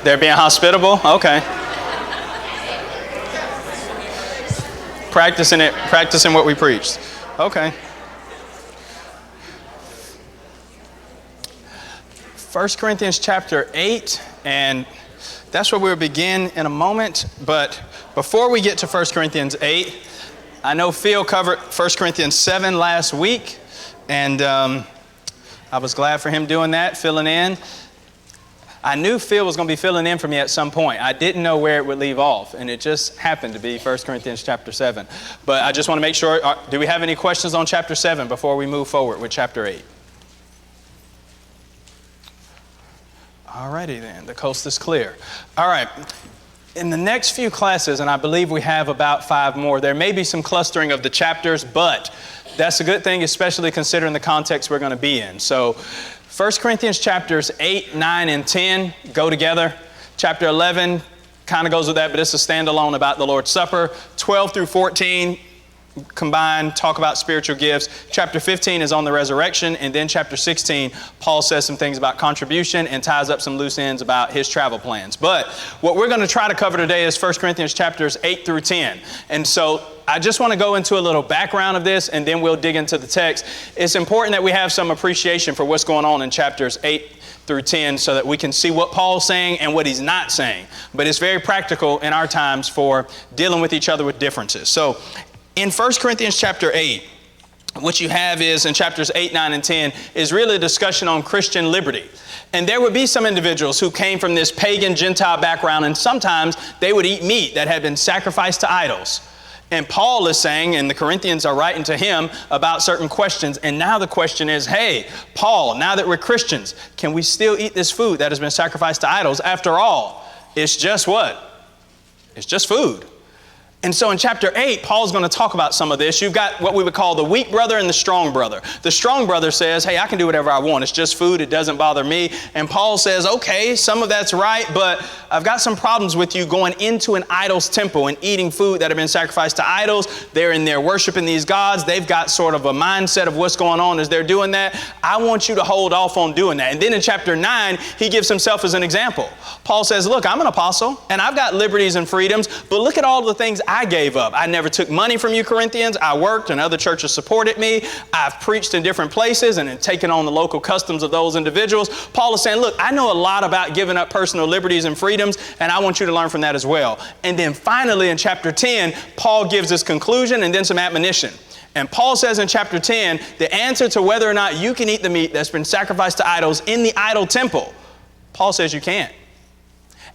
They're being hospitable? Okay. Practicing what we preached. Okay. 1 Corinthians chapter 8, and that's where we'll begin in a moment. But before we get to 1 Corinthians 8, I know Phil covered 1 Corinthians 7 last week, and I was glad for him doing that, filling in. I knew Phil was going to be filling in for me at some point. I didn't know where it would leave off, and it just happened to be 1 Corinthians chapter 7. But I just want to make sure, do we have any questions on chapter 7 before we move forward with chapter 8? Alrighty then, the coast is clear. All right, in the next few classes, and I believe we have about 5 more, there may be some clustering of the chapters, but that's a good thing, especially considering the context we're going to be in. So 1 Corinthians chapters 8, 9, and 10 go together. Chapter 11 kind of goes with that, but it's a standalone about the Lord's Supper. 12 through 14 combined, talk about spiritual gifts. Chapter 15 is on the resurrection, and then chapter 16, Paul says some things about contribution and ties up some loose ends about his travel plans. But what we're going to try to cover today is 1 Corinthians chapters 8 through 10. And so I just want to go into a little background of this, and then we'll dig into the text. It's important that we have some appreciation for what's going on in chapters 8 through 10 so that we can see what Paul's saying and what he's not saying. But it's very practical in our times for dealing with each other with differences. So in 1 Corinthians chapter 8, what you have is in chapters 8, 9, and 10 is really a discussion on Christian liberty. And there would be some individuals who came from this pagan Gentile background, and sometimes they would eat meat that had been sacrificed to idols. And Paul is saying, and the Corinthians are writing to him about certain questions. And now the question is, hey, Paul, now that we're Christians, can we still eat this food that has been sacrificed to idols? After all, it's just what? It's just food. And so in chapter 8, Paul's going to talk about some of this. You've got what we would call the weak brother and the strong brother. The strong brother says, hey, I can do whatever I want. It's just food. It doesn't bother me. And Paul says, okay, some of that's right, but I've got some problems with you going into an idol's temple and eating food that have been sacrificed to idols. They're in there worshiping these gods. They've got sort of a mindset of what's going on as they're doing that. I want you to hold off on doing that. And then in chapter 9, he gives himself as an example. Paul says, look, I'm an apostle and I've got liberties and freedoms, but look at all the things I gave up. I never took money from you, Corinthians. I worked and other churches supported me. I've preached in different places and taken on the local customs of those individuals. Paul is saying, look, I know a lot about giving up personal liberties and freedoms, and I want you to learn from that as well. And then finally in chapter 10, Paul gives this conclusion and then some admonition. And Paul says in chapter 10, the answer to whether or not you can eat the meat that's been sacrificed to idols in the idol temple, Paul says you can't.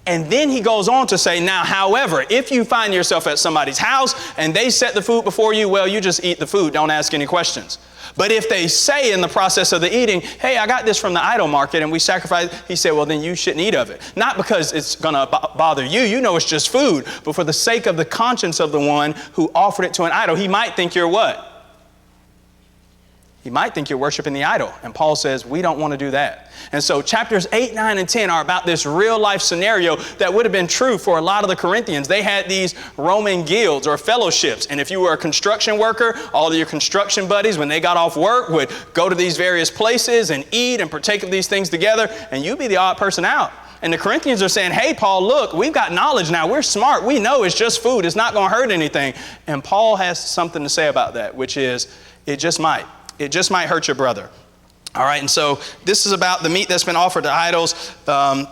And then he goes on to say, now, however, if you find yourself at somebody's house and they set the food before you, well, you just eat the food. Don't ask any questions. But if they say in the process of the eating, hey, I got this from the idol market and we sacrifice, he said, well, then you shouldn't eat of it. Not because it's going to bother you. You know it's just food. But for the sake of the conscience of the one who offered it to an idol, he might think you're what? He might think you're worshiping the idol. And Paul says, we don't want to do that. And so chapters 8, 9, and 10 are about this real life scenario that would have been true for a lot of the Corinthians. They had these Roman guilds or fellowships. And if you were a construction worker, all of your construction buddies, when they got off work, would go to these various places and eat and partake of these things together. And you'd be the odd person out. And the Corinthians are saying, hey, Paul, look, we've got knowledge now. We're smart. We know it's just food. It's not going to hurt anything. And Paul has something to say about that, which is it just might. It just might hurt your brother. All right, and so this is about the meat that's been offered to idols.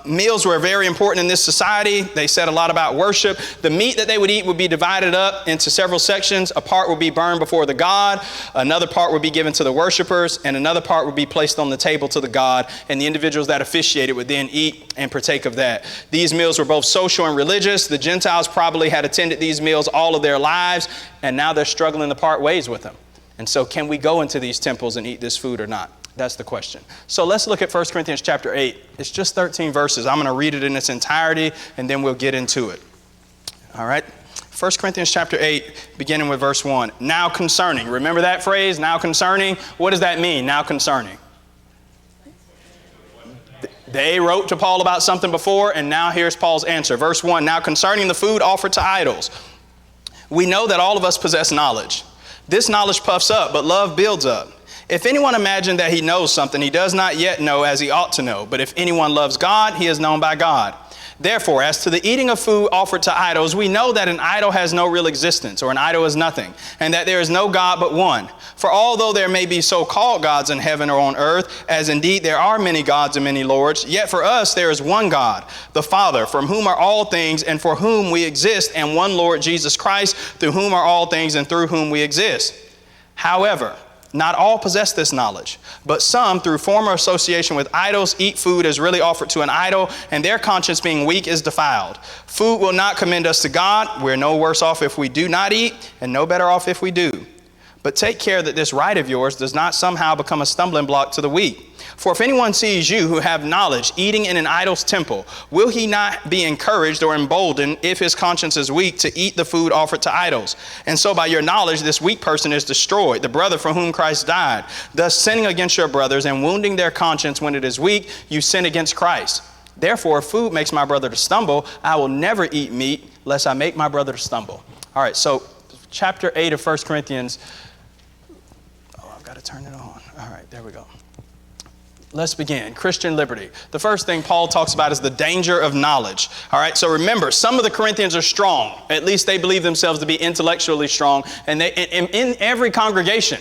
Meals were very important in this society. They said a lot about worship. The meat that they would eat would be divided up into several sections. A part would be burned before the god. Another part would be given to the worshipers. And another part would be placed on the table to the god. And the individuals that officiated would then eat and partake of that. These meals were both social and religious. The Gentiles probably had attended these meals all of their lives. And now they're struggling to part ways with them. And so can we go into these temples and eat this food or not? That's the question. So let's look at 1 Corinthians chapter 8. It's just 13 verses. I'm going to read it in its entirety, and then we'll get into it. All right. 1 Corinthians chapter 8, beginning with verse 1. Now concerning. Remember that phrase, now concerning? What does that mean, now concerning? They wrote to Paul about something before, and now here's Paul's answer. Verse 1, now concerning the food offered to idols, we know that all of us possess knowledge. This knowledge puffs up, but love builds up. If anyone imagines that he knows something, he does not yet know as he ought to know. But if anyone loves God, he is known by God. Therefore, as to the eating of food offered to idols, we know that an idol has no real existence, or an idol is nothing, and that there is no God but one. For although there may be so-called gods in heaven or on earth, as indeed there are many gods and many lords, yet for us there is one God, the Father, from whom are all things and for whom we exist, and one Lord Jesus Christ, through whom are all things and through whom we exist. However, not all possess this knowledge, but some, through former association with idols, eat food as really offered to an idol, and their conscience being weak is defiled. Food will not commend us to God. We're no worse off if we do not eat, and no better off if we do. But take care that this right of yours does not somehow become a stumbling block to the weak. For if anyone sees you who have knowledge eating in an idol's temple, will he not be encouraged or emboldened if his conscience is weak to eat the food offered to idols? And so by your knowledge, this weak person is destroyed, the brother for whom Christ died. Thus sinning against your brothers and wounding their conscience when it is weak, you sin against Christ. Therefore, if food makes my brother to stumble, I will never eat meat lest I make my brother to stumble. All right, so chapter 8 of 1 Corinthians. Got to turn it on. All right, there we go. Let's begin. Christian liberty. The first thing Paul talks about is the danger of knowledge. All right, so remember, some of the Corinthians are strong. At least they believe themselves to be intellectually strong. And they, in every congregation,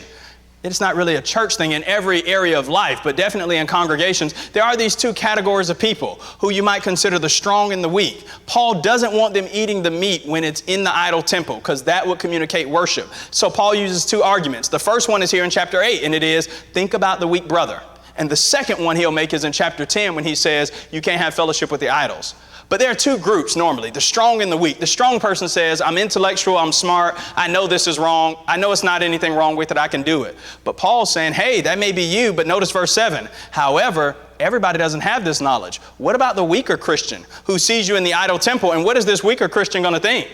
it's not really a church thing in every area of life, but definitely in congregations, there are these two categories of people who you might consider the strong and the weak. Paul doesn't want them eating the meat when it's in the idol temple, because that would communicate worship. So Paul uses two arguments. The first one is here in chapter 8, and it is, think about the weak brother. And the second one he'll make is in chapter 10 when he says, you can't have fellowship with the idols. But there are two groups normally, the strong and the weak. The strong person says, I'm intellectual, I'm smart, I know this is wrong, I know it's not anything wrong with it, I can do it. But Paul's saying, hey, that may be you, but notice verse 7. However, everybody doesn't have this knowledge. What about the weaker Christian who sees you in the idol temple? And what is this weaker Christian going to think?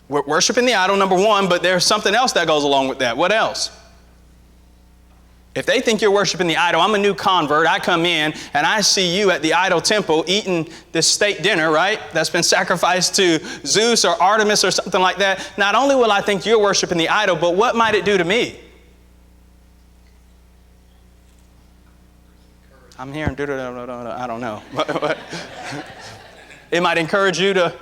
We're worshiping the idol, number one, but there's something else that goes along with that. What else? If they think you're worshiping the idol, I'm a new convert, I come in and I see you at the idol temple eating this state dinner, right? That's been sacrificed to Zeus or Artemis or something like that. Not only will I think you're worshiping the idol, but what might it do to me? I'm hearing, I don't know. It might encourage you to,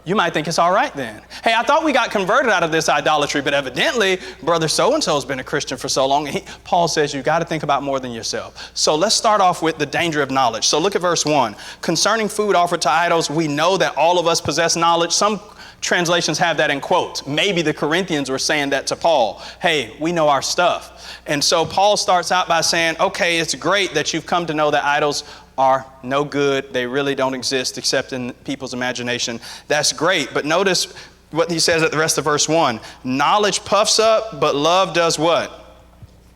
you might think it's all right then. Hey, I thought we got converted out of this idolatry, but evidently brother so-and-so has been a Christian for so long. And Paul says you got to think about more than yourself. So let's start off with the danger of knowledge. So look at verse 1. Concerning food offered to idols, we know that all of us possess knowledge. Some translations have that in quotes. Maybe the Corinthians were saying that to Paul. Hey, we know our stuff. And so Paul starts out by saying, okay, it's great that you've come to know that idols are no good. They really don't exist except in people's imagination. That's great. But notice what he says at the rest of verse 1. Knowledge puffs up, but love does what?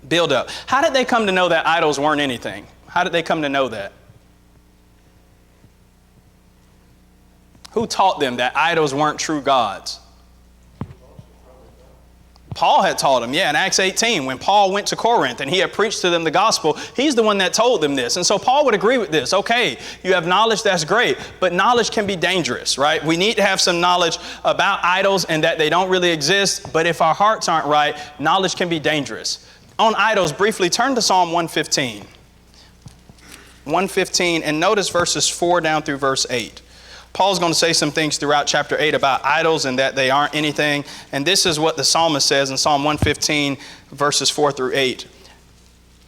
Build up. How did they come to know that idols weren't anything? How did they come to know that? Who taught them that idols weren't true gods? Paul had taught them, in Acts 18, when Paul went to Corinth and he had preached to them the gospel, he's the one that told them this. And so Paul would agree with this. Okay, you have knowledge, that's great, but knowledge can be dangerous, right? We need to have some knowledge about idols and that they don't really exist, but if our hearts aren't right, knowledge can be dangerous. On idols, briefly turn to Psalm 115. 115, and notice verses 4 down through verse 8. Paul's going to say some things throughout chapter 8 about idols and that they aren't anything. And this is what the psalmist says in Psalm 115, verses 4 through 8.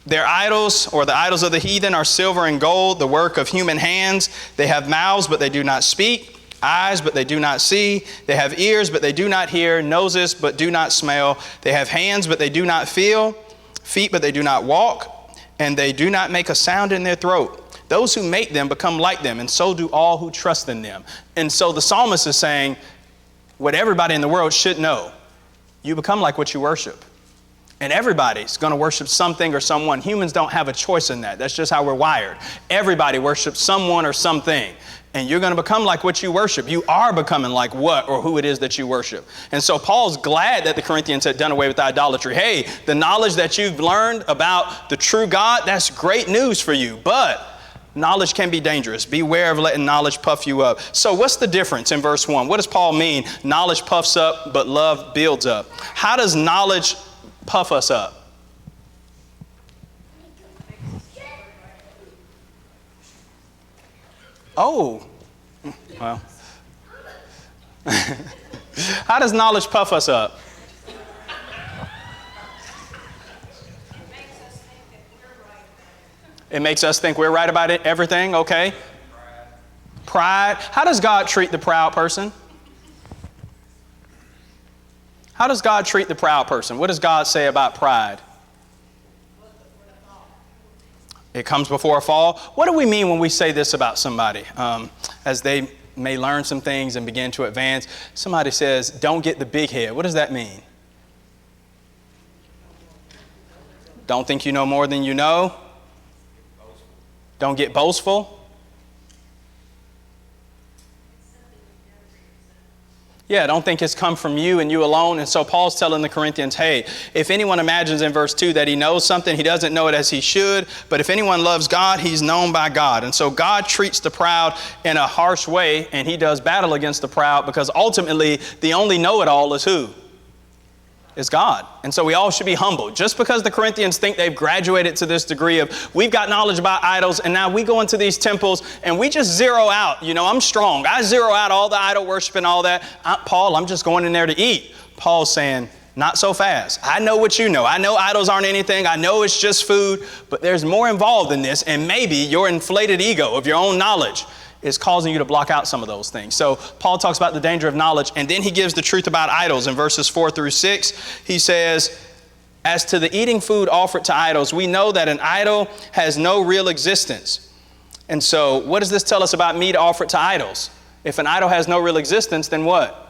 Their idols, or the idols of the heathen, are silver and gold, the work of human hands. They have mouths, but they do not speak. Eyes, but they do not see. They have ears, but they do not hear. Noses, but do not smell. They have hands, but they do not feel. Feet, but they do not walk. And they do not make a sound in their throat. Those who make them become like them, and so do all who trust in them. And so the psalmist is saying what everybody in the world should know. You become like what you worship. And everybody's going to worship something or someone. Humans don't have a choice in that. That's just how we're wired. Everybody worships someone or something. And you're going to become like what you worship. You are becoming like what or who it is that you worship. And so Paul's glad that the Corinthians had done away with idolatry. Hey, the knowledge that you've learned about the true God, that's great news for you. But knowledge can be dangerous. Beware of letting knowledge puff you up. So what's the difference in verse 1? What does Paul mean? Knowledge puffs up, but love builds up. How does knowledge puff us up? Oh, well. How does knowledge puff us up? It makes us think we're right about it, everything, okay? Pride. How does God treat the proud person? How does God treat the proud person? What does God say about pride? It comes before a fall. What do we mean when we say this about somebody? As they may learn some things and begin to advance, somebody says, don't get the big head. What does that mean? Don't think you know more than you know. Don't get boastful. Yeah, don't think it's come from you and you alone. And so Paul's telling the Corinthians, hey, if anyone imagines in verse 2 that he knows something, he doesn't know it as he should. But if anyone loves God, he's known by God. And so God treats the proud in a harsh way, and he does battle against the proud because ultimately the only know-it-all is who? Is God. And so we all should be humble. Just because the Corinthians think they've graduated to this degree of we've got knowledge about idols, and now we go into these temples and we just zero out, I'm strong. I zero out all the idol worship and all that. Paul, I'm just going in there to eat. Paul's saying, not so fast. I know what you know. I know idols aren't anything. I know it's just food, but there's more involved in this, and maybe your inflated ego of your own knowledge is causing you to block out some of those things. So Paul talks about the danger of knowledge, and then he gives the truth about idols in verses 4-6. He says, as to the eating food offered to idols, we know that an idol has no real existence. And so what does this tell us about meat offered to idols? If an idol has no real existence, then what?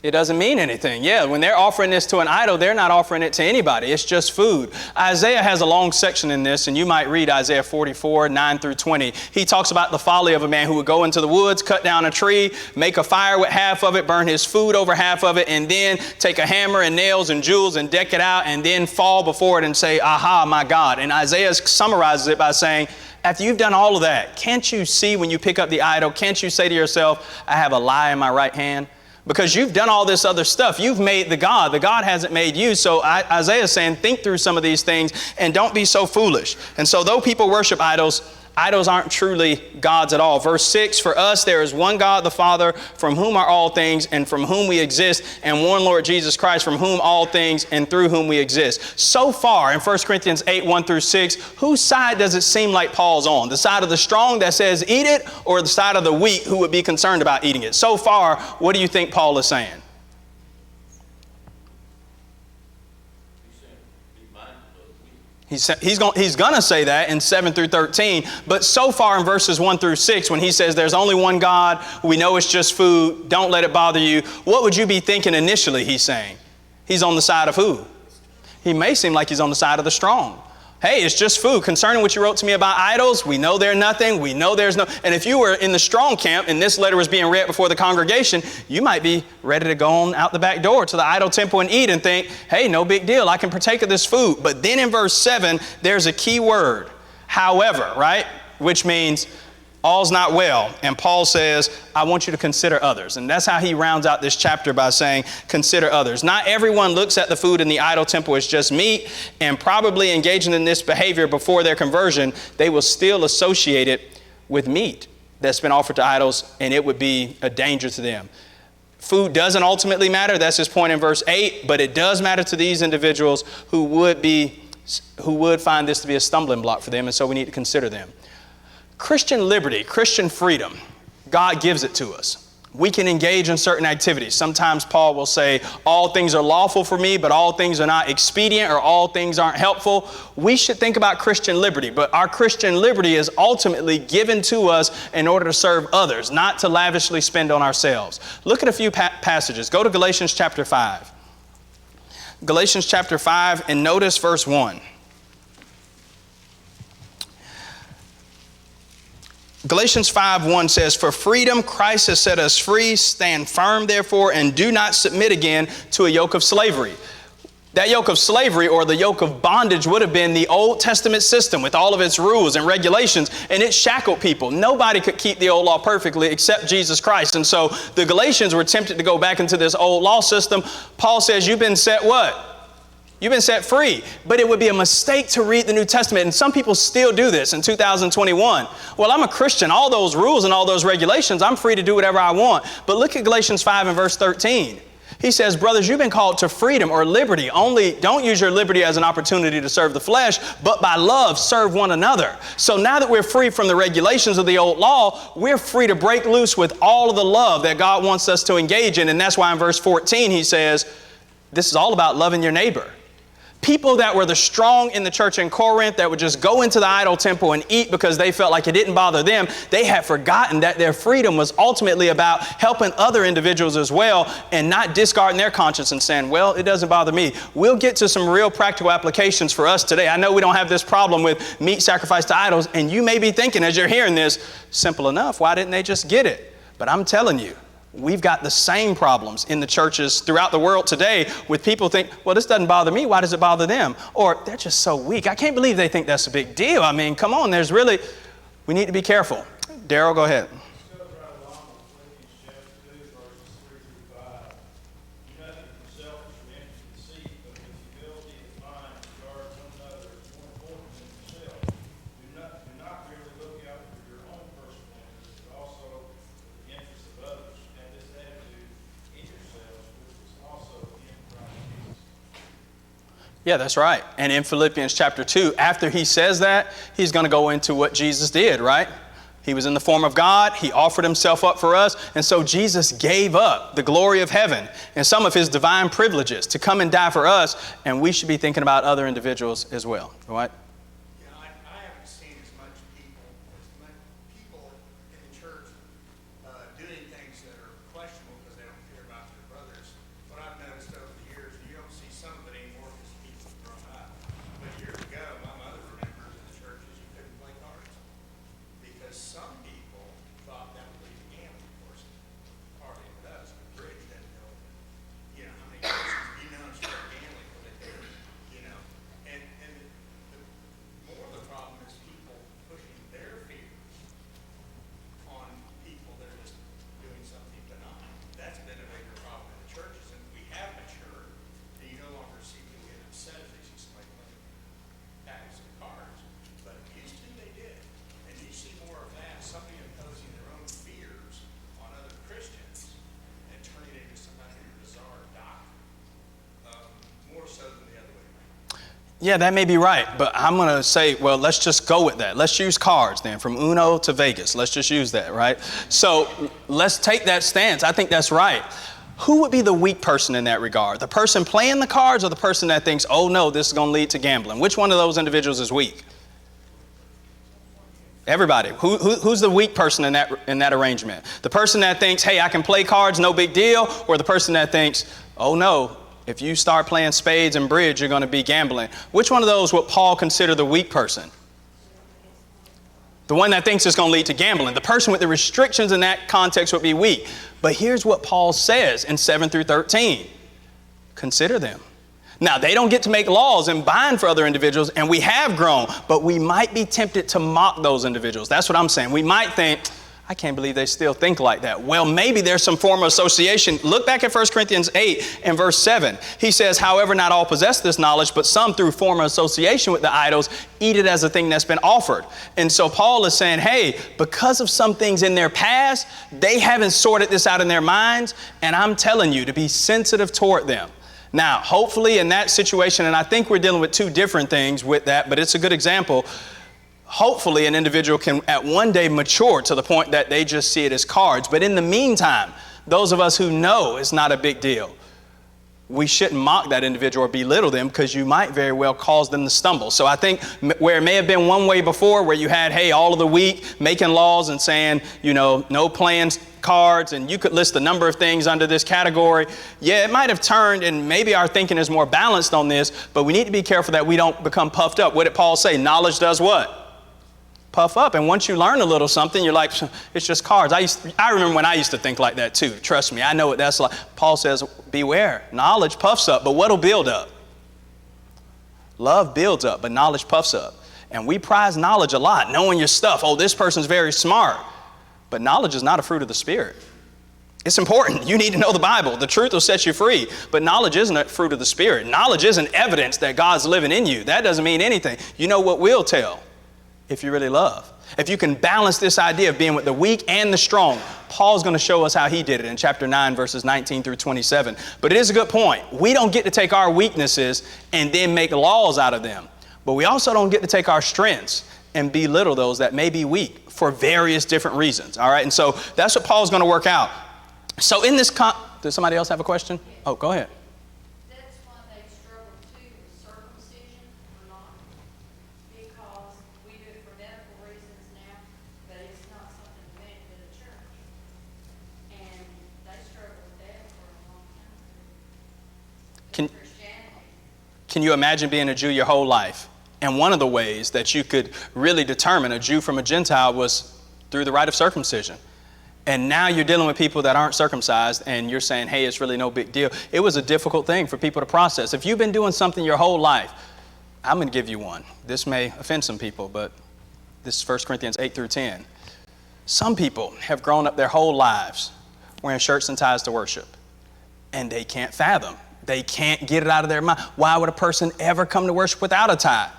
It doesn't mean anything. Yeah, when they're offering this to an idol, they're not offering it to anybody. It's just food. Isaiah has a long section in this, and you might read Isaiah 44, 9-20. He talks about the folly of a man who would go into the woods, cut down a tree, make a fire with half of it, burn his food over half of it, and then take a hammer and nails and jewels and deck it out, and then fall before it and say, aha, my God. And Isaiah summarizes it by saying, after you've done all of that, can't you see when you pick up the idol, can't you say to yourself, I have a lie in my right hand? Because you've done all this other stuff. You've made the God. The God hasn't made you. So Isaiah is saying, think through some of these things and don't be so foolish. And so though people worship idols, idols aren't truly gods at all. Verse 6, for us there is one God, the Father, from whom are all things and from whom we exist, and one Lord Jesus Christ, from whom all things and through whom we exist. So far in 1 Corinthians 8, 1-6, whose side does it seem like Paul's on? The side of the strong that says eat it, or the side of the weak who would be concerned about eating it? So far, what do you think Paul is saying? He's going to say that in 7-13, but so far in verses 1-6, when he says there's only one God, we know it's just food, don't let it bother you, what would you be thinking initially he's saying? He's on the side of who? He may seem like he's on the side of the strong. Hey, it's just food. Concerning what you wrote to me about idols, we know they're nothing. We know there's no... And if you were in the strong camp and this letter was being read before the congregation, you might be ready to go on out the back door to the idol temple and eat and think, hey, no big deal. I can partake of this food. But then in verse 7, there's a key word, however, right? Which means all's not well. And Paul says, I want you to consider others. And that's how he rounds out this chapter by saying, consider others. Not everyone looks at the food in the idol temple as just meat, and probably engaging in this behavior before their conversion, they will still associate it with meat that's been offered to idols, and it would be a danger to them. Food doesn't ultimately matter. That's his point in verse 8, but it does matter to these individuals who would find this to be a stumbling block for them, and so we need to consider them. Christian liberty, Christian freedom, God gives it to us. We can engage in certain activities. Sometimes Paul will say, all things are lawful for me, but all things are not expedient, or all things aren't helpful. We should think about Christian liberty, but our Christian liberty is ultimately given to us in order to serve others, not to lavishly spend on ourselves. Look at a few passages. Go to Galatians chapter 5. Galatians chapter 5, and notice verse 1. Galatians 5:1 says, for freedom Christ has set us free. Stand firm, therefore, and do not submit again to a yoke of slavery. That yoke of slavery, or the yoke of bondage, would have been the Old Testament system with all of its rules and regulations, and it shackled people. Nobody could keep the old law perfectly except Jesus Christ. And so the Galatians were tempted to go back into this old law system. Paul says, you've been set what? You've been set free. But it would be a mistake to read the New Testament. And some people still do this in 2021. Well, I'm a Christian. All those rules and all those regulations, I'm free to do whatever I want. But look at Galatians 5 and verse 13. He says, brothers, you've been called to freedom or liberty. Only don't use your liberty as an opportunity to serve the flesh, but by love serve one another. So now that we're free from the regulations of the old law, we're free to break loose with all of the love that God wants us to engage in. And that's why in verse 14 he says, this is all about loving your neighbor. People that were the strong in the church in Corinth that would just go into the idol temple and eat because they felt like it didn't bother them, they had forgotten that their freedom was ultimately about helping other individuals as well and not discarding their conscience and saying, well, it doesn't bother me. We'll get to some real practical applications for us today. I know we don't have this problem with meat sacrificed to idols, and you may be thinking as you're hearing this, simple enough, why didn't they just get it? But I'm telling you, we've got the same problems in the churches throughout the world today with people think, well, this doesn't bother me. Why does it bother them? Or they're just so weak. I can't believe they think that's a big deal. I mean, come on, we need to be careful. Daryl, go ahead. Yeah, that's right. And in Philippians chapter 2, after he says that, he's going to go into what Jesus did, right? He was in the form of God. He offered himself up for us. And so Jesus gave up the glory of heaven and some of his divine privileges to come and die for us. And we should be thinking about other individuals as well, right? I haven't seen as many people in the church doing things that are questionable because they don't care about their brothers. What I've noticed over the years, you don't see some of it anymore because people have grown up. But years ago, my mother remembers in the churches you couldn't play cards because some people thought that would lead to gambling. Of course, hardly ever does. But bridge doesn't know, how many Christians you know start gambling because they do, And more the problem is people pushing their fears on people that are just doing something benign. That's been a bigger problem in the churches, and we have matured, and you no longer see people get upset if they see somebody playing packs of cards. But used to, they did. And you see more of that, somebody imposing their own fears on other Christians and turning it into some kind of bizarre doctrine, more so than the other way around. Yeah, that may be right, but I'm going to say, well, let's just go with that. Let's use cards then, from Uno to Vegas. Let's just use that, right? So let's take that stance. I think that's right. Who would be the weak person in that regard? The person playing the cards or the person that thinks, oh no, this is going to lead to gambling? Which one of those individuals is weak? Everybody. Who's the weak person in that arrangement? The person that thinks, hey, I can play cards, no big deal, or the person that thinks, oh no, if you start playing spades and bridge, you're going to be gambling. Which one of those would Paul consider the weak person? The one that thinks it's going to lead to gambling. The person with the restrictions in that context would be weak. But here's what Paul says in 7 through 13. Consider them. Now, they don't get to make laws and bind for other individuals, and we have grown, but we might be tempted to mock those individuals. That's what I'm saying. We might think, I can't believe they still think like that. Well, maybe there's some form of association. Look back at 1Corinthians 8 and verse 7. He says, however, not all possess this knowledge, but some through form of association with the idols eat it as a thing that's been offered. And so Paul is saying, hey, because of some things in their past, they haven't sorted this out in their minds. And I'm telling you to be sensitive toward them. Now, hopefully in that situation, and I think we're dealing with two different things with that, but it's a good example. Hopefully an individual can at one day mature to the point that they just see it as cards. But in the meantime, those of us who know it's not a big deal, we shouldn't mock that individual or belittle them because you might very well cause them to stumble. So I think where it may have been one way before where you had, hey, all of the week making laws and saying, no playing cards, and you could list a number of things under this category. Yeah, it might have turned, and maybe our thinking is more balanced on this, but we need to be careful that we don't become puffed up. What did Paul say? Knowledge does what? Puff up. And once you learn a little something, you're like, it's just cards. I remember when I used to think like that too. Trust me, I know what that's like. Paul says, beware. Knowledge puffs up, but what'll build up? Love builds up, but knowledge puffs up. And we prize knowledge a lot, knowing your stuff. Oh, this person's very smart. But knowledge is not a fruit of the Spirit. It's important. You need to know the Bible. The truth will set you free. But knowledge isn't a fruit of the Spirit. Knowledge isn't evidence that God's living in you. That doesn't mean anything. You know what will tell? If you really love. If you can balance this idea of being with the weak and the strong. Paul's going to show us how he did it in chapter 9, verses 19 through 27. But it is a good point. We don't get to take our weaknesses and then make laws out of them. But we also don't get to take our strengths and belittle those that may be weak for various different reasons. All right. And so that's what Paul's going to work out. So in this, does somebody else have a question? Oh, go ahead. That's why they struggle too with circumcision or not, because we do it for medical reasons now, but it's not something invented in the church. And they struggle with that for a long time. Can you imagine being a Jew your whole life? And one of the ways that you could really determine a Jew from a Gentile was through the rite of circumcision. And now you're dealing with people that aren't circumcised and you're saying, hey, it's really no big deal. It was a difficult thing for people to process. If you've been doing something your whole life, I'm going to give you one. This may offend some people, but this is 1 Corinthians 8 through 10. Some people have grown up their whole lives wearing shirts and ties to worship, and they can't fathom. They can't get it out of their mind. Why would a person ever come to worship without a tie?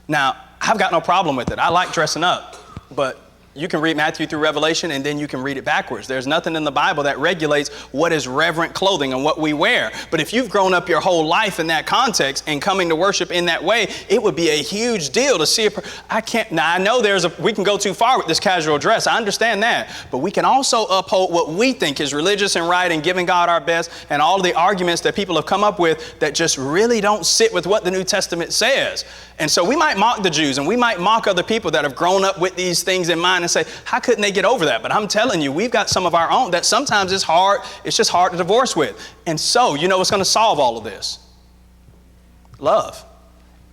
Now, I've got no problem with it. I like dressing up, but you can read Matthew through Revelation and then you can read it backwards. There's nothing in the Bible that regulates what is reverent clothing and what we wear. But if you've grown up your whole life in that context and coming to worship in that way, it would be a huge deal to see I know we can go too far with this casual dress. I understand that. But we can also uphold what we think is religious and right and giving God our best, and all of the arguments that people have come up with that just really don't sit with what the New Testament says. And so we might mock the Jews and we might mock other people that have grown up with these things in mind and say, how couldn't they get over that? But I'm telling you, we've got some of our own that sometimes it's hard. It's just hard to divorce with. And so, you know what's going to solve all of this? Love.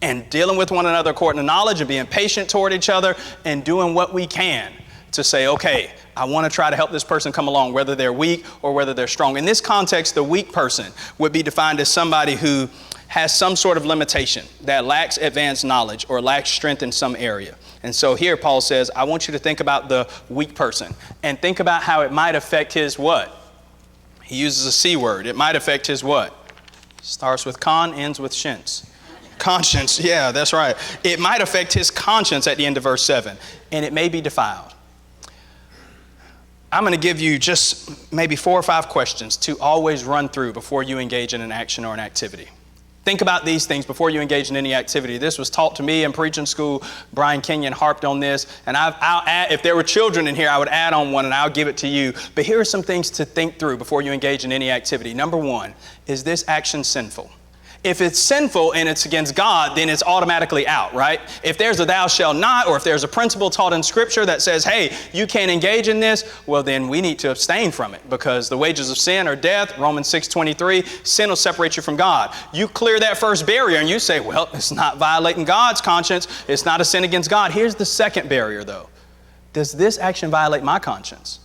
And dealing with one another according to knowledge and being patient toward each other and doing what we can to say, okay, I want to try to help this person come along, whether they're weak or whether they're strong. In this context, the weak person would be defined as somebody who has some sort of limitation, that lacks advanced knowledge or lacks strength in some area. And so here Paul says, I want you to think about the weak person and think about how it might affect his what? He uses a C word. It might affect his what? Starts with con, ends with shins. Conscience. Yeah, that's right. It might affect his conscience at the end of verse 7, and it may be defiled. I'm going to give you just maybe 4 or 5 questions to always run through before you engage in an action or an activity. Think about these things before you engage in any activity. This was taught to me in preaching school. Brian Kenyon harped on this. And I'll add, if there were children in here, I would add on one and I'll give it to you. But here are some things to think through before you engage in any activity. Number 1, is this action sinful? If it's sinful and it's against God, then it's automatically out, right? If there's a thou shalt not, or if there's a principle taught in Scripture that says, hey, you can't engage in this, well, then we need to abstain from it, because the wages of sin are death. Romans 6:23, sin will separate you from God. You clear that first barrier and you say, well, it's not violating God's conscience. It's not a sin against God. Here's the second barrier, though. Does this action violate my conscience?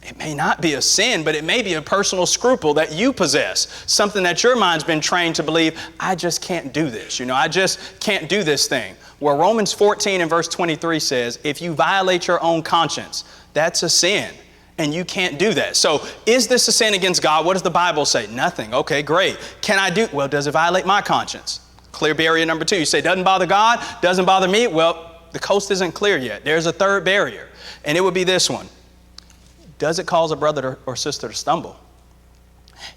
It may not be a sin, but it may be a personal scruple that you possess, something that your mind's been trained to believe, I just can't do this. I just can't do this thing. Where Romans 14 and verse 23 says, if you violate your own conscience, that's a sin, and you can't do that. So is this a sin against God? What does the Bible say? Nothing. Okay, great. Can I do? Well, does it violate my conscience? Clear barrier number 2. You say, doesn't bother God, doesn't bother me. Well, the coast isn't clear yet. There's a third barrier, and it would be this one. Does it cause a brother or sister to stumble?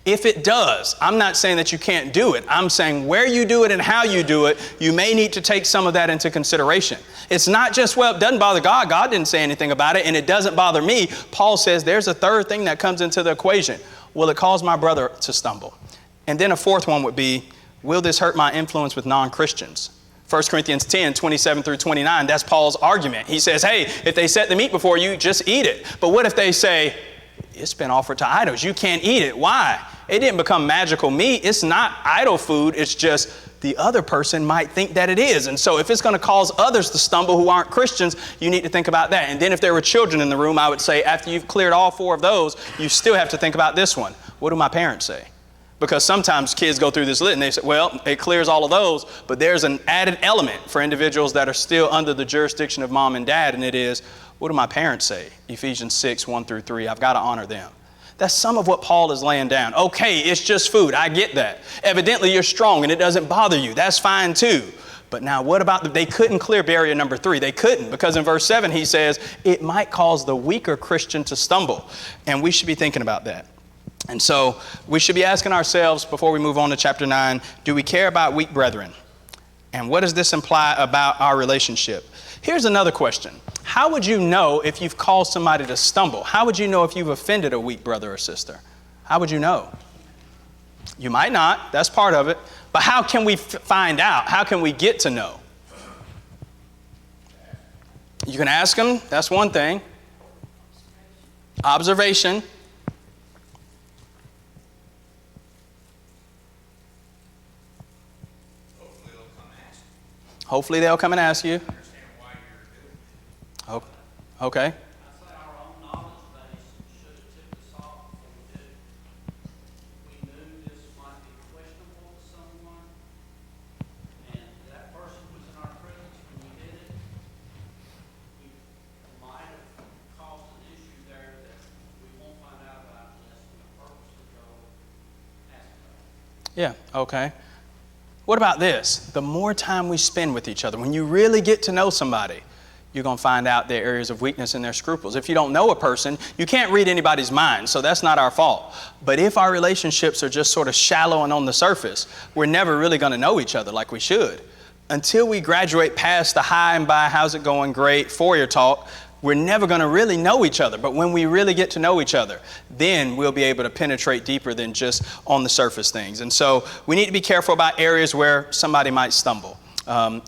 If it does, I'm not saying that you can't do it. I'm saying where you do it and how you do it, you may need to take some of that into consideration. It's not just, well, it doesn't bother God. God didn't say anything about it, and it doesn't bother me. Paul says there's a third thing that comes into the equation. Will it cause my brother to stumble? And then a fourth one would be, will this hurt my influence with non-Christians? 1 Corinthians 10, 27 through 29, that's Paul's argument. He says, hey, if they set the meat before you, just eat it. But what if they say, it's been offered to idols, you can't eat it? Why? It didn't become magical meat. It's not idol food. It's just the other person might think that it is. And so if it's going to cause others to stumble who aren't Christians, you need to think about that. And then if there were children in the room, I would say after you've cleared all 4 of those, you still have to think about this one. What do my parents say? Because sometimes kids go through this list and they say, well, it clears all of those, but there's an added element for individuals that are still under the jurisdiction of mom and dad, and it is, what do my parents say? Ephesians 6, 1 through 3, I've got to honor them. That's some of what Paul is laying down. Okay, it's just food. I get that. Evidently, you're strong and it doesn't bother you. That's fine too. But now what about they couldn't clear barrier number 3. They couldn't, because in verse 7 he says it might cause the weaker Christian to stumble. And we should be thinking about that. And so we should be asking ourselves before we move on to chapter 9, do we care about weak brethren? And what does this imply about our relationship? Here's another question. How would you know if you've caused somebody to stumble? How would you know if you've offended a weak brother or sister? How would you know? You might not. That's part of it. But how can we find out? How can we get to know? You can ask them. That's one thing. Observation. Hopefully they'll come and ask you. Oh, okay. Yeah, okay. What about this? The more time we spend with each other, when you really get to know somebody, you're going to find out their areas of weakness and their scruples. If you don't know a person, you can't read anybody's mind, so that's not our fault. But if our relationships are just sort of shallow and on the surface, we're never really going to know each other like we should. Until we graduate past the hi and bye, how's it going, great, foyer talk, we're never going to really know each other. But when we really get to know each other, then we'll be able to penetrate deeper than just on the surface things. And so we need to be careful about areas where somebody might stumble.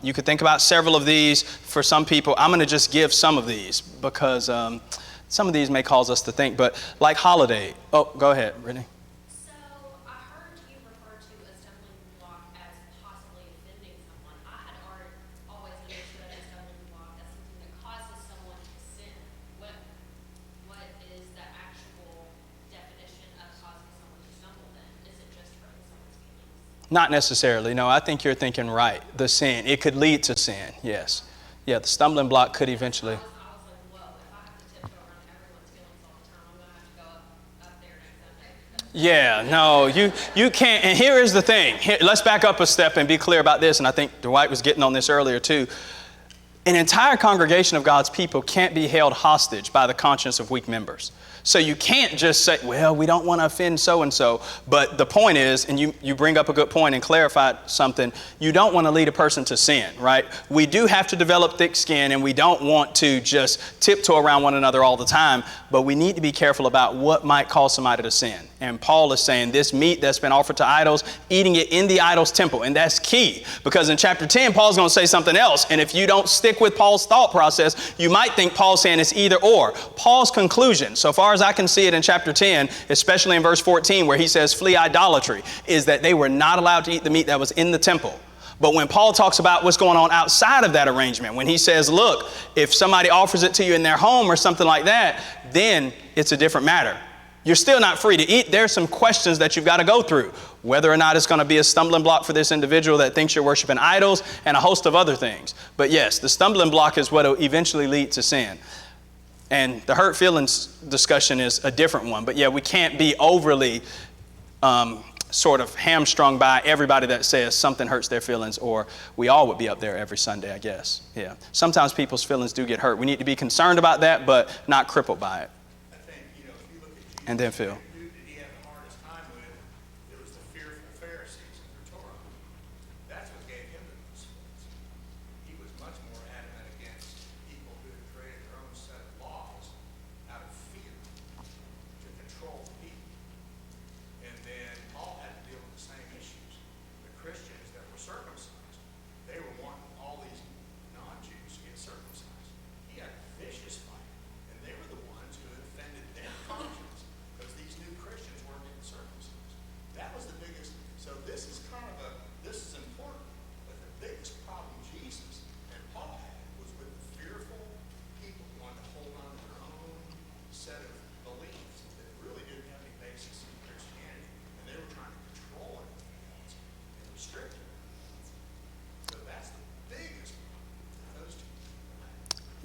You could think about several of these. For some people, I'm going to just give some of these because some of these may cause us to think. But like holiday. Oh, go ahead, Brittany. So I heard you refer to a stumbling block as possibly offending someone. I had always understood a stumbling block as something that causes someone to sin. What is the actual definition of causing someone to stumble then? Is it just hurting someone's feelings? Not necessarily. No, I think you're thinking right. The sin. It could lead to sin. Yes. Yeah, the stumbling block could eventually. I was like, whoa, if I have to tiptoe around everyone's feelings all the time, I'm going to have to go up there next Sunday. Yeah, no, you can't. And here is the thing. Let's back up a step and be clear about this. And I think Dwight was getting on this earlier too. An entire congregation of God's people can't be held hostage by the conscience of weak members. So you can't just say, well, we don't want to offend so-and-so. But the point is, and you bring up a good point and clarify something, you don't want to lead a person to sin, right? We do have to develop thick skin, and we don't want to just tiptoe around one another all the time. But we need to be careful about what might cause somebody to sin. And Paul is saying this meat that's been offered to idols, eating it in the idol's temple. And that's key, because in chapter 10, Paul's going to say something else. And if you don't stick with Paul's thought process, you might think Paul's saying it's either or. Paul's conclusion, so far as I can see it in chapter 10, especially in verse 14, where he says flee idolatry, is that they were not allowed to eat the meat that was in the temple. But when Paul talks about what's going on outside of that arrangement, when he says, look, if somebody offers it to you in their home or something like that, then it's a different matter. You're still not free to eat. There's some questions that you've got to go through, whether or not it's going to be a stumbling block for this individual that thinks you're worshiping idols and a host of other things. But yes, the stumbling block is what will eventually lead to sin. And the hurt feelings discussion is a different one. But yeah, we can't be overly sort of hamstrung by everybody that says something hurts their feelings, or we all would be up there every Sunday, I guess. Yeah. Sometimes people's feelings do get hurt. We need to be concerned about that, but not crippled by it. I think, if you look at Jesus, And then Phil. who did he have the hardest time with? It was the fearful Pharisees and their Torah. That's what gave him the most offense. He was much more adamant against people who had created their own set of laws out of fear to control the people. And then Paul had to deal with the same issues. The Christians that were circumcised, they were wanting all these non-Jews to get circumcised. He had a vicious fight, and they were the ones who had offended their conscience, because these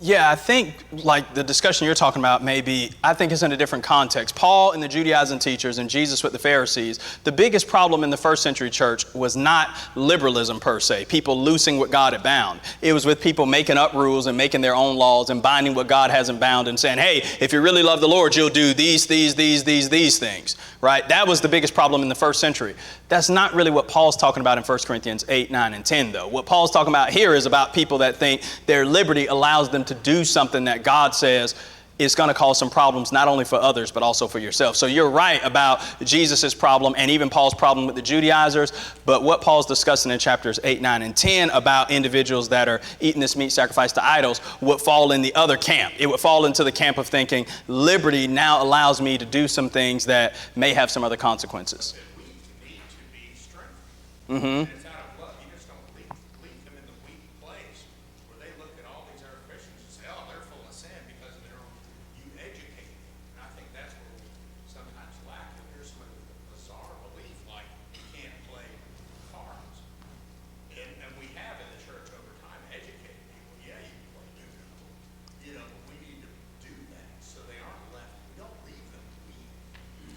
Yeah, I think like the discussion you're talking about maybe, I think it's in a different context. Paul and the Judaizing teachers and Jesus with the Pharisees, the biggest problem in the first century church was not liberalism per se, people loosing what God had bound. It was with people making up rules and making their own laws and binding what God hasn't bound and saying, hey, if you really love the Lord, you'll do these things, right? That was the biggest problem in the first century. That's not really what Paul's talking about in 1 Corinthians 8, 9, and 10, though. What Paul's talking about here is about people that think their liberty allows them to do something that God says is going to cause some problems, not only for others, but also for yourself. So you're right about Jesus's problem and even Paul's problem with the Judaizers. But what Paul's discussing in chapters 8, 9, and 10 about individuals that are eating this meat sacrificed to idols would fall in the other camp. It would fall into the camp of thinking liberty now allows me to do some things that may have some other consequences. Need to be strengthened. Mm-hmm. And it's out of love. You just don't leave them in the weak place where they look at all these other Christians and say, oh, they're full of sin because of you educate them. And I think that's where we sometimes lack. And here's some of the bizarre belief, like you can't play cards. And we have in the church over time educated people. Yeah, you can play Uno. You know, but we need to do that so they aren't left. We don't leave them weak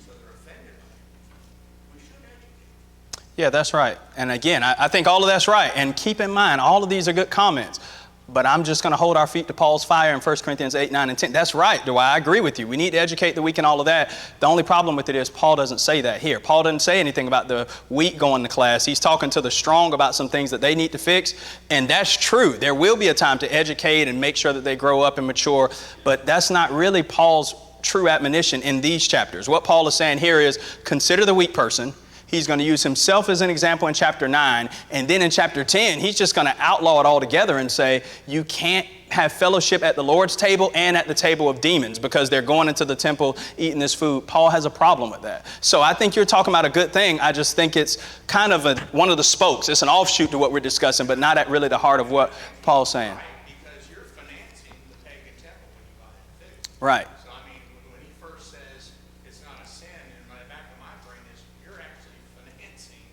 so they're offended by it. We should educate. Yeah, that's right. And again, I think all of that's right. And keep in mind, all of these are good comments. But I'm just going to hold our feet to Paul's fire in 1 Corinthians 8, 9, and 10. That's right, Dwight. I agree with you. We need to educate the weak and all of that. The only problem with it is Paul doesn't say that here. Paul doesn't say anything about the weak going to class. He's talking to the strong about some things that they need to fix. And that's true. There will be a time to educate and make sure that they grow up and mature. But that's not really Paul's true admonition in these chapters. What Paul is saying here is consider the weak person. He's going to use himself as an example in chapter 9. And then in chapter 10, he's just going to outlaw it altogether and say, you can't have fellowship at the Lord's table and at the table of demons because they're going into the temple eating this food. Paul has a problem with that. So I think you're talking about a good thing. I just think it's kind of one of the spokes. It's an offshoot to what we're discussing, but not at really the heart of what Paul's saying. Because you're financing the pagan temple when you buy that food. Right. So I mean, when he first says it's not a sin, in my back of my brain is you're actually financing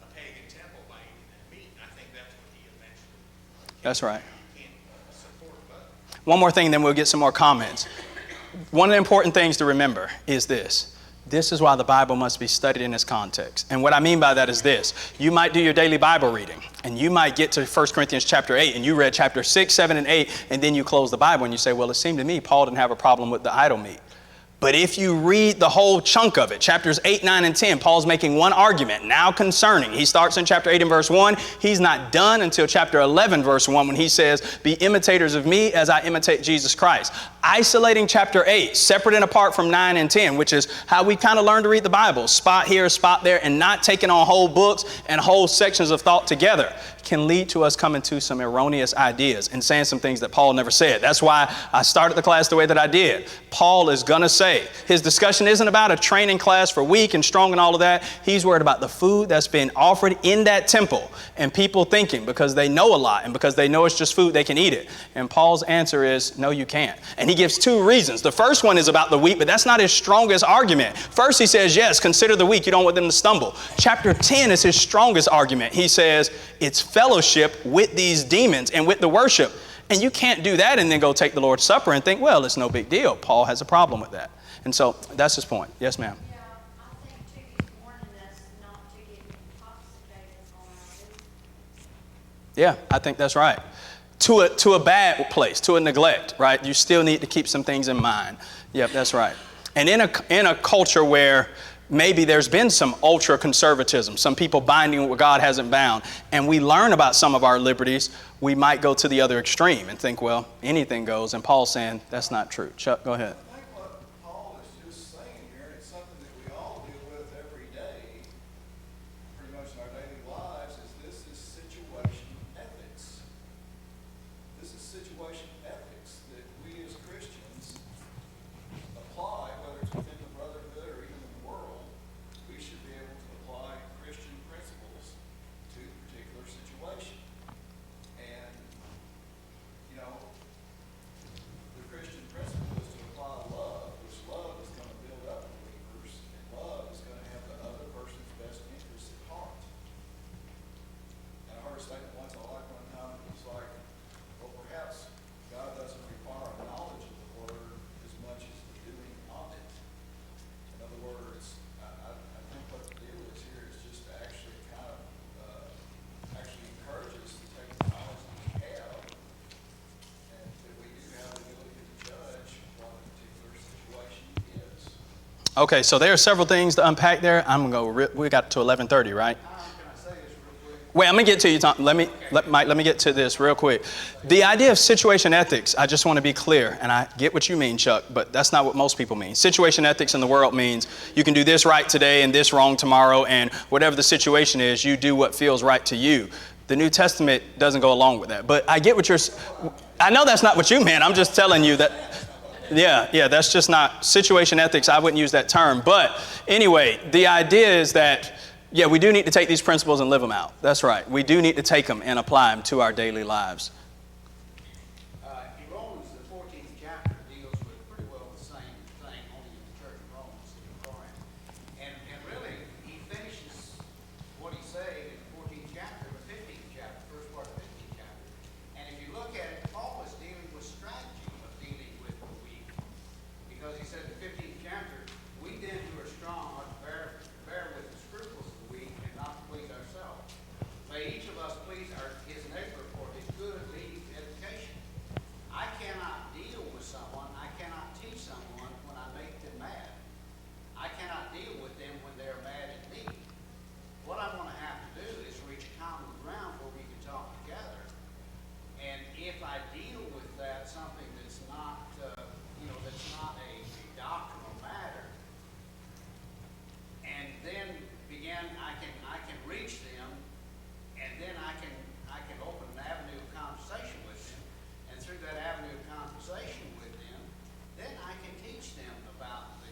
a pagan temple by eating that meat. And I think that's what he eventually. That's right. You can't support both. One more thing, then we'll get some more comments. One of the important things to remember is this. This is why the Bible must be studied in its context. And what I mean by that is this. You might do your daily Bible reading, and you might get to 1 Corinthians chapter 8, and you read chapter 6, 7, and 8, and then you close the Bible, and you say, well, it seemed to me Paul didn't have a problem with the idol meat. But if you read the whole chunk of it, chapters 8, 9, and 10, Paul's making one argument now concerning. He starts in chapter 8 and verse 1. He's not done until chapter 11, verse 1, when he says, be imitators of me as I imitate Jesus Christ. Isolating chapter 8, separate and apart from 9 and 10, which is how we kind of learn to read the Bible. Spot here, spot there, and not taking on whole books and whole sections of thought together can lead to us coming to some erroneous ideas and saying some things that Paul never said. That's why I started the class the way that I did. Paul is going to say his discussion isn't about a training class for weak and strong and all of that. He's worried about the food that's been offered in that temple and people thinking because they know a lot and because they know it's just food, they can eat it. And Paul's answer is, no, you can't. And he gives two reasons. The first one is about the weak, but that's not his strongest argument. First, he says, yes, consider the weak. You don't want them to stumble. Chapter 10 is his strongest argument. He says, it's fellowship with these demons and with the worship. And you can't do that and then go take the Lord's Supper and think, well, it's no big deal. Paul has a problem with that. And so that's his point. Yes, ma'am. Yeah, I think too, he's warning us not to get intoxicated on our food. Yeah, I think that's right. To a bad place, to a neglect, right? You still need to keep some things in mind. Yep, that's right. And in a culture where maybe there's been some ultra conservatism, some people binding what God hasn't bound, and we learn about some of our liberties, we might go to the other extreme and think, well, anything goes. And Paul's saying that's not true. Chuck, go ahead. I think what Paul is just saying here, it's something that we all deal with every day, pretty much in our daily lives, is this is situation ethics. This is situation ethics that we as Christians apply, whether it's within the brotherhood or even in the world. We should be able to apply Christian principles to the particular situation. And, you know, the Christian principle is to apply Okay, so there are several things to unpack there. I'm going to go, we got to 11:30, right? Can I say this real quick? Wait, I'm going to get to you, Tom. Mike, let me get to this real quick. The idea of situation ethics, I just want to be clear, and I get what you mean, Chuck, but that's not what most people mean. Situation ethics in the world means you can do this right today and this wrong tomorrow, and whatever the situation is, you do what feels right to you. The New Testament doesn't go along with that. But I get what I know that's not what you meant. I'm just telling you that, yeah, that's just not situation ethics. I wouldn't use that term. But anyway, the idea is that, yeah, we do need to take these principles and live them out. That's right. We do need to take them and apply them to our daily lives. In Romans, the 14th chapter deals with pretty well the same thing, only in the church of Romans in Corinth. And really, he finishes what he said in the 14th chapter, the 15th chapter, first part of the 15th chapter. And if you look at it, Paul is dealing with strategy of dealing with the weak. Because he said in the 15th chapter, we then who are strong ought to bear with the scruples of the weak and not to please ourselves. May each of us please his neighbor for his good leading to education. I cannot deal with someone, I cannot teach someone when I make them mad. I cannot deal with them when they're mad at me. What I'm going to have to do is reach common ground where we can talk together. And if I deal with that, something that's not, that's not a doctrinal matter, and then I can reach them, and then I can open an avenue of conversation with them, and through that avenue of conversation with them, then I can teach them about the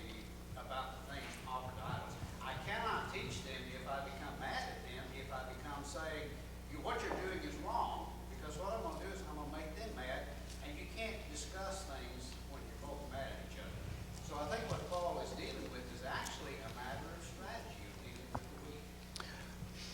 things offered to idols. I cannot teach them if I become mad at them, if I become saying, what you're doing is wrong, because what I'm going to do is I'm going to make them mad, and you can't discuss things when you're both mad at each other. So I think what Paul is dealing with is actually a matter of strategy of dealing with the weak.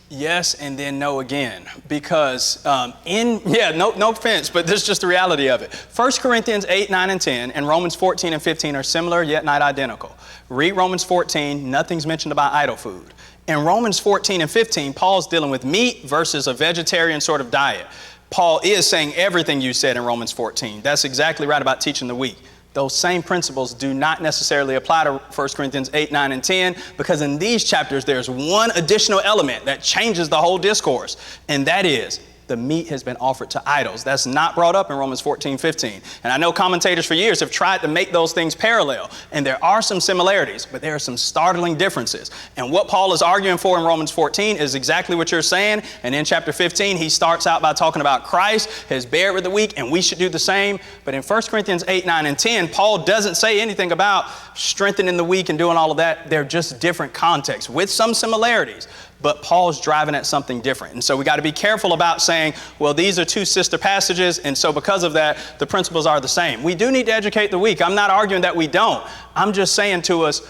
Yes, and then no again, because no offense, but this is just the reality of it. 1 Corinthians 8, 9, and 10 and Romans 14 and 15 are similar yet not identical. Read Romans 14, nothing's mentioned about idol food. In Romans 14 and 15, Paul's dealing with meat versus a vegetarian sort of diet. Paul is saying everything you said in Romans 14. That's exactly right about teaching the weak. Those same principles do not necessarily apply to 1 Corinthians 8, 9, and 10, because in these chapters, there's one additional element that changes the whole discourse, and that is the meat has been offered to idols. That's not brought up in Romans 14, 15. And I know commentators for years have tried to make those things parallel, and there are some similarities, but there are some startling differences. And what Paul is arguing for in Romans 14 is exactly what you're saying. And in chapter 15, he starts out by talking about Christ has bared with the weak, and we should do the same. But in 1 Corinthians 8, 9, and 10, Paul doesn't say anything about strengthening the weak and doing all of that. They're just different contexts with some similarities. But Paul's driving at something different. And so we got to be careful about saying, well, these are two sister passages, and so because of that, the principles are the same. We do need to educate the weak. I'm not arguing that we don't. I'm just saying to us,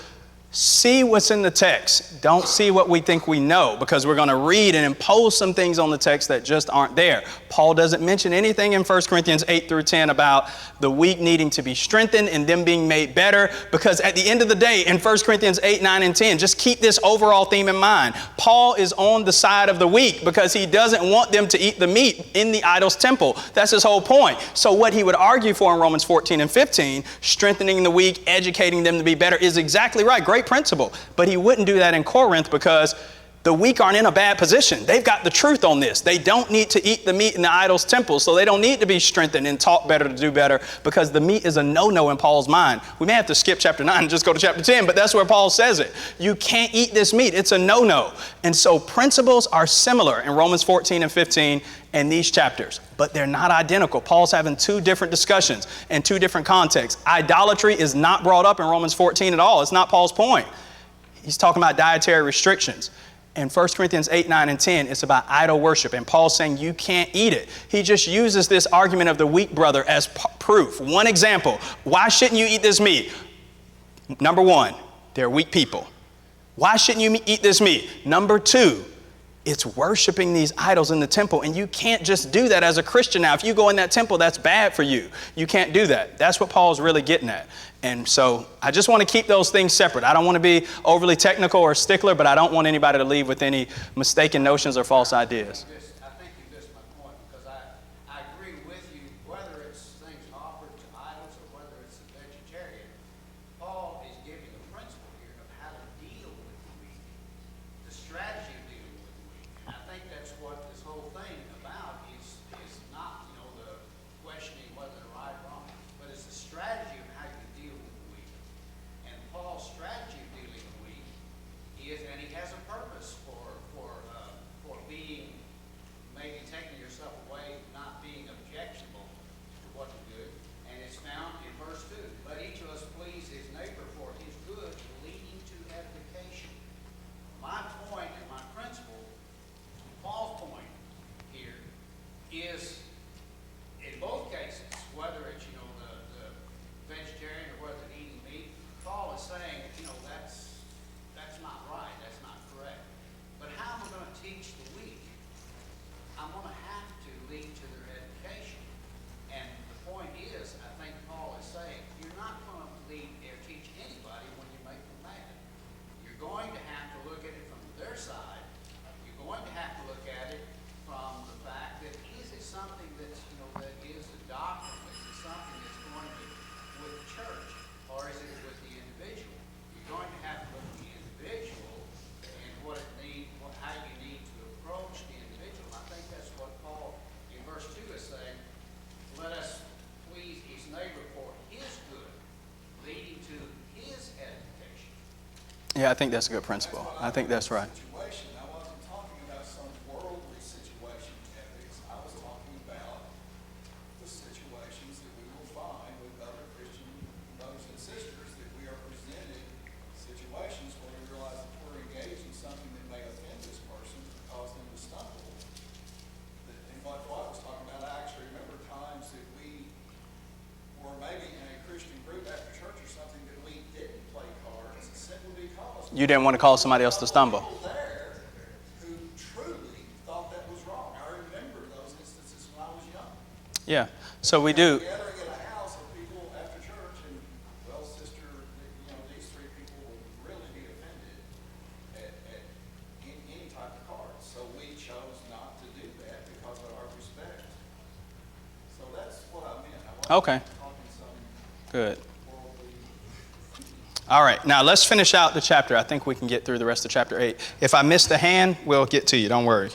see what's in the text. Don't see what we think we know, because we're going to read and impose some things on the text that just aren't there. Paul doesn't mention anything in 1 Corinthians 8 through 10 about the weak needing to be strengthened and them being made better, because at the end of the day, in 1 Corinthians 8, 9, and 10, just keep this overall theme in mind. Paul is on the side of the weak because he doesn't want them to eat the meat in the idol's temple. That's his whole point. So what he would argue for in Romans 14 and 15, strengthening the weak, educating them to be better, is exactly right. Great principle. But he wouldn't do that in Corinth because the weak aren't in a bad position. They've got the truth on this. They don't need to eat the meat in the idol's temple, so they don't need to be strengthened and taught better to do better, because the meat is a no-no in Paul's mind. We may have to skip chapter 9 and just go to chapter 10, but that's where Paul says it. You can't eat this meat. It's a no-no. And so principles are similar in Romans 14 and 15 and these chapters, but they're not identical. Paul's having two different discussions in two different contexts. Idolatry is not brought up in Romans 14 at all. It's not Paul's point. He's talking about dietary restrictions. In 1 Corinthians 8, 9, and 10, it's about idol worship. And Paul's saying you can't eat it. He just uses this argument of the weak brother as proof. One example. Why shouldn't you eat this meat? Number one, they're weak people. Why shouldn't you eat this meat? Number two, it's worshiping these idols in the temple. And you can't just do that as a Christian now. If you go in that temple, that's bad for you. You can't do that. That's what Paul's really getting at. And so I just want to keep those things separate. I don't want to be overly technical or stickler, but I don't want anybody to leave with any mistaken notions or false ideas. I think you missed my point, because I agree with you, whether it's things offered to idols or whether it's a vegetarian. Paul is giving a principle here. something that's, that is a doctrine, is something that's going to, with the church, or is it with the individual? You're going to have to look at the individual and how you need to approach the individual. I think that's what Paul in verse 2 is saying. Let us please his neighbor for his good, leading to his edification. Yeah, I think that's a good principle. I think that's right. Situation. I wasn't talking about some worldly situation ethics. I was talking about the situations that we will find with other Christian brothers and sisters, that we are presented situations where we realize that we're engaged in something that may offend this person to cause them to stumble. And what I was talking about, I actually remember times that we were maybe in a Christian group after church or something that we didn't play cards simply because You didn't want to cause somebody else to stumble. people there who truly thought that was wrong. I remember those instances when I was young. Yeah. So we do. Gathering in a house of people after church, and well, sister, these three people would really be offended at any type of cards. So we chose not to do that because of our respect. So that's what I meant. I wasn't Okay. talking something Good. worldly. All right, now let's finish out the chapter. I think we can get through the rest of chapter 8. If I miss the hand, we'll get to you. Don't worry.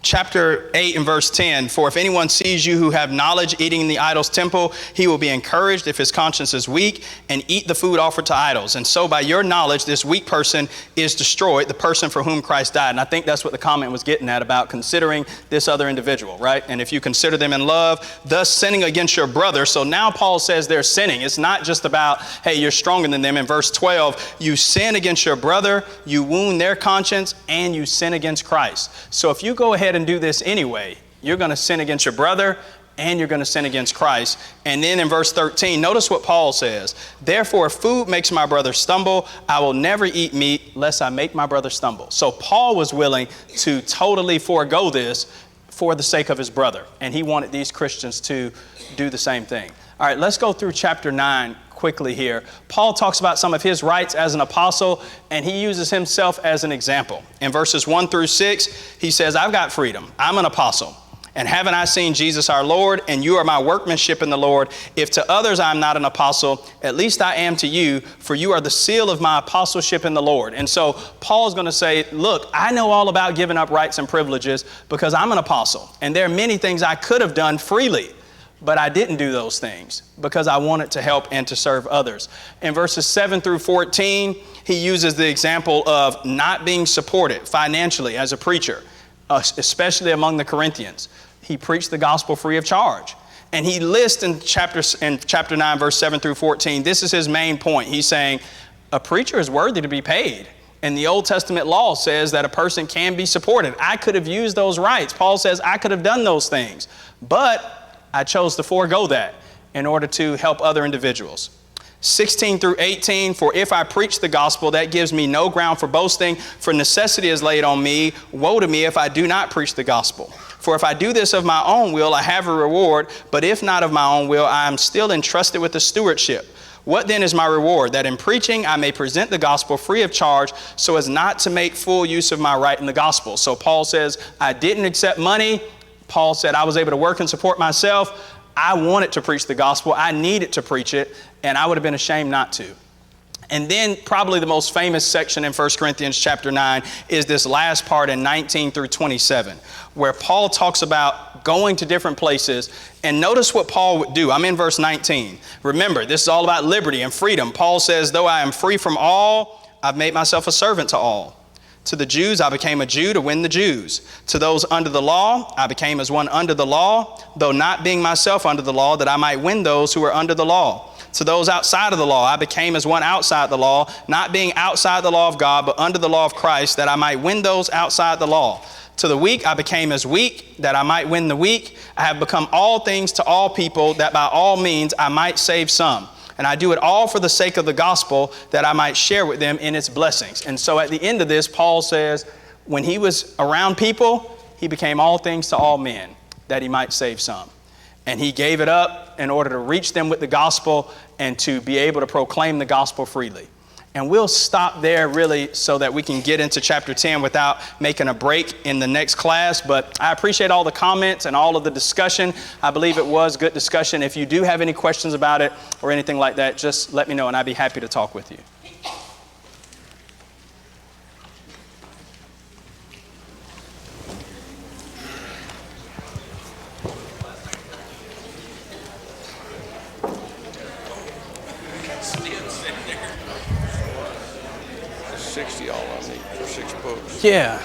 Chapter 8 and verse 10, for if anyone sees you who have knowledge eating in the idol's temple, he will be encouraged if his conscience is weak, and eat the food offered to idols. And so by your knowledge, this weak person is destroyed, the person for whom Christ died. And I think that's what the comment was getting at about considering this other individual, right? And if you consider them in love, thus sinning against your brother. So now Paul says they're sinning. It's not just about, hey, you're stronger than them. In verse 12, you sin against your brother, you wound their conscience, and you sin against Christ. So if you go ahead and do this anyway, you're going to sin against your brother and you're going to sin against Christ. And then in verse 13, notice what Paul says. Therefore, if food makes my brother stumble, I will never eat meat lest I make my brother stumble. So Paul was willing to totally forego this for the sake of his brother. And he wanted these Christians to do the same thing. All right, let's go through chapter 9 quickly here. Paul talks about some of his rights as an apostle, and he uses himself as an example. In verses 1 through 6, he says, I've got freedom. I'm an apostle. And haven't I seen Jesus our Lord? And you are my workmanship in the Lord. If to others I'm not an apostle, at least I am to you, for you are the seal of my apostleship in the Lord. And so Paul's going to say, look, I know all about giving up rights and privileges because I'm an apostle. And there are many things I could have done freely, but I didn't do those things because I wanted to help and to serve others. In verses 7 through 14, he uses the example of not being supported financially as a preacher, especially among the Corinthians. He preached the gospel free of charge. And he lists in chapter 9, verse 7 through 14, this is his main point. He's saying a preacher is worthy to be paid. And the Old Testament law says that a person can be supported. I could have used those rights. Paul says I could have done those things, but I chose to forego that in order to help other individuals. 16 through 18, for if I preach the gospel, that gives me no ground for boasting, for necessity is laid on me. Woe to me if I do not preach the gospel. For if I do this of my own will, I have a reward, but if not of my own will, I am still entrusted with the stewardship. What then is my reward? That in preaching I may present the gospel free of charge, so as not to make full use of my right in the gospel. So Paul says, I didn't accept money. Paul said, I was able to work and support myself. I wanted to preach the gospel. I needed to preach it, and I would have been ashamed not to. And then probably the most famous section in 1Corinthians chapter 9 is this last part in 19 through 27, where Paul talks about going to different places. And notice what Paul would do. I'm in verse 19. Remember, this is all about liberty and freedom. Paul says, though I am free from all, I've made myself a servant to all. To the Jews, I became a Jew to win the Jews. To those under the law, I became as one under the law, though not being myself under the law, that I might win those who are under the law. To those outside of the law, I became as one outside the law, not being outside the law of God, but under the law of Christ, that I might win those outside the law. To the weak, I became as weak, that I might win the weak. I have become all things to all people, that by all means I might save some. And I do it all for the sake of the gospel, that I might share with them in its blessings. And so at the end of this, Paul says, when he was around people, he became all things to all men, that he might save some. And he gave it up in order to reach them with the gospel and to be able to proclaim the gospel freely. And we'll stop there really so that we can get into chapter 10 without making a break in the next class. But I appreciate all the comments and all of the discussion. I believe it was good discussion. If you do have any questions about it or anything like that, just let me know and I'd be happy to talk with you. $60 all I need for 6 books. Yeah.